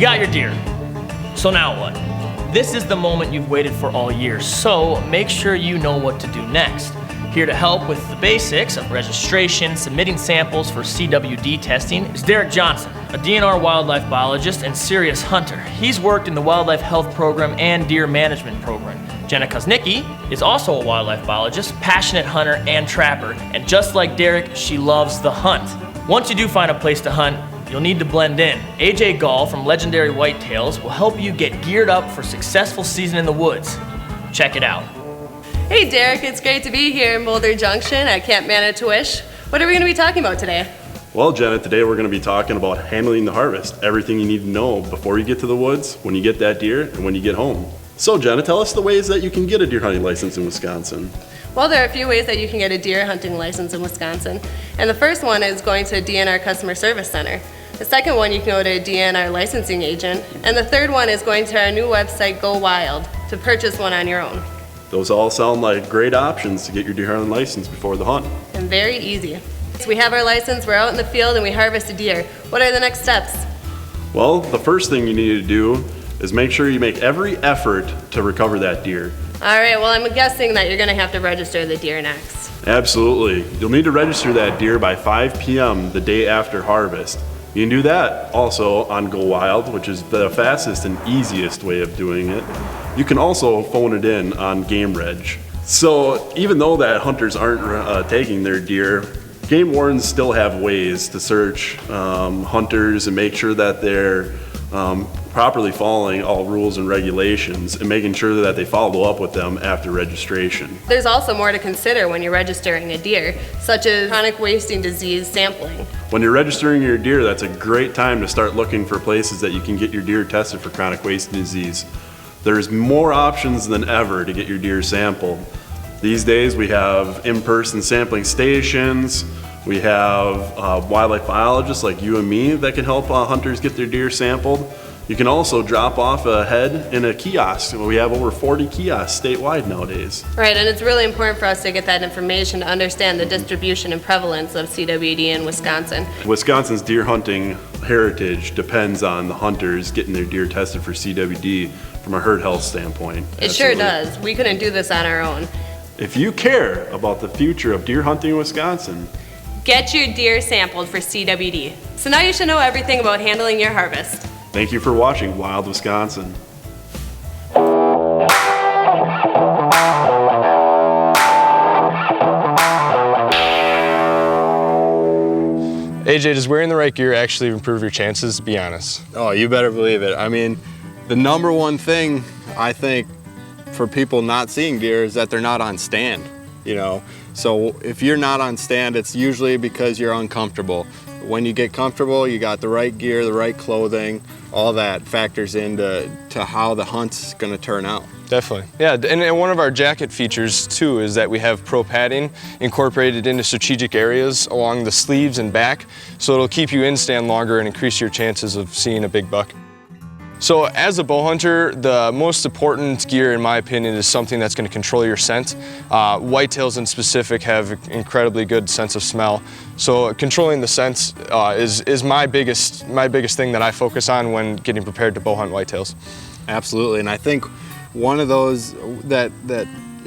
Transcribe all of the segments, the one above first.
You got your deer. So now what? This is the moment you've waited for all year, so make sure you know what to do next. Here to help with the basics of registration, submitting samples for CWD testing is Derek Johnson, a DNR wildlife biologist and serious hunter. He's worked in the wildlife health program and deer management program. Jenna Kosnicki is also a wildlife biologist, passionate hunter and trapper, and just like Derek, she loves the hunt. Once you do find a place to hunt, you'll need to blend in. AJ Gall from Legendary Whitetails will help you get geared up for a successful season in the woods. Check it out. Hey Derek, it's great to be here in Boulder Junction at Camp Manitowish. What are we going to be talking about today? Well, Jenna, today we're going to be talking about handling the harvest. Everything you need to know before you get to the woods, when you get that deer, and when you get home. So Jenna, tell us the ways that you can get a deer hunting license in Wisconsin. Well, there are a few ways that you can get a deer hunting license in Wisconsin. And the first one is going to a DNR Customer Service Center. The second one, you can go to a DNR licensing agent. And the third one is going to our new website, Go Wild, to purchase one on your own. Those all sound like great options to get your deer hunting license before the hunt. And very easy. So we have our license, we're out in the field, and we harvest a deer. What are the next steps? Well, the first thing you need to do is make sure you make every effort to recover that deer. All right, well, I'm guessing that you're gonna have to register the deer next. Absolutely. You'll need to register that deer by 5 p.m. the day after harvest. You can do that also on Go Wild, which is the fastest and easiest way of doing it. You can also phone it in on Game Reg. So even though that hunters aren't taking their deer, game wardens still have ways to search hunters and make sure that they're properly following all rules and regulations and making sure that they follow up with them after registration. There's also more to consider when you're registering a deer, such as chronic wasting disease sampling. When you're registering your deer, that's a great time to start looking for places that you can get your deer tested for chronic wasting disease. There's more options than ever to get your deer sampled. These days we have in-person sampling stations, we have wildlife biologists like you and me that can help hunters get their deer sampled. You can also drop off a head in a kiosk. We have over 40 kiosks statewide nowadays. Right, and it's really important for us to get that information to understand the distribution and prevalence of CWD in Wisconsin. Wisconsin's deer hunting heritage depends on the hunters getting their deer tested for CWD from a herd health standpoint. It sure does. We couldn't do this on our own. If you care about the future of deer hunting in Wisconsin, get your deer sampled for CWD. So now you should know everything about handling your harvest. Thank you for watching Wild Wisconsin. AJ, does wearing the right gear actually improve your chances? Be honest. Oh, you better believe it. I mean, the number one thing I think for people not seeing deer is that they're not on stand, you know? So if you're not on stand, it's usually because you're uncomfortable. When you get comfortable, you got the right gear, the right clothing, all that factors into how the hunt's gonna turn out. Definitely. Yeah, and one of our jacket features too is that we have pro padding incorporated into strategic areas along the sleeves and back, so it'll keep you in stand longer and increase your chances of seeing a big buck. So as a bow hunter, the most important gear, in my opinion, is something that's going to control your scent. Whitetails in specific have incredibly good sense of smell. So controlling the scent is my biggest thing that I focus on when getting prepared to bow hunt whitetails. Absolutely, and I think one of those, that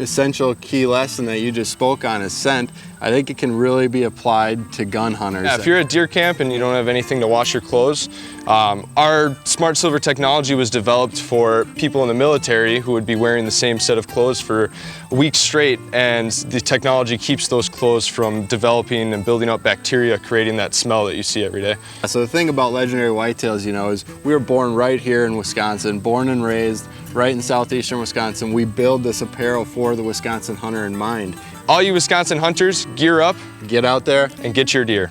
essential key lesson that you just spoke on is scent. I think it can really be applied to gun hunters. Yeah, if you're at deer camp and you don't have anything to wash your clothes, our Smart Silver technology was developed for people in the military who would be wearing the same set of clothes for weeks straight, and the technology keeps those clothes from developing and building up bacteria, creating that smell that you see every day. So the thing about Legendary Whitetails, you know, is we were born right here in Wisconsin, born and raised right in southeastern Wisconsin. We build this apparel for the Wisconsin hunter in mind. All you Wisconsin hunters, gear up, get out there, and get your deer.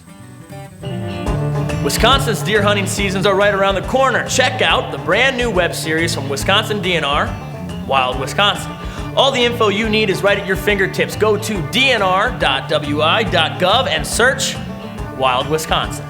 Wisconsin's deer hunting seasons are right around the corner. Check out the brand new web series from Wisconsin DNR, Wild Wisconsin. All the info you need is right at your fingertips. Go to dnr.wi.gov and search Wild Wisconsin.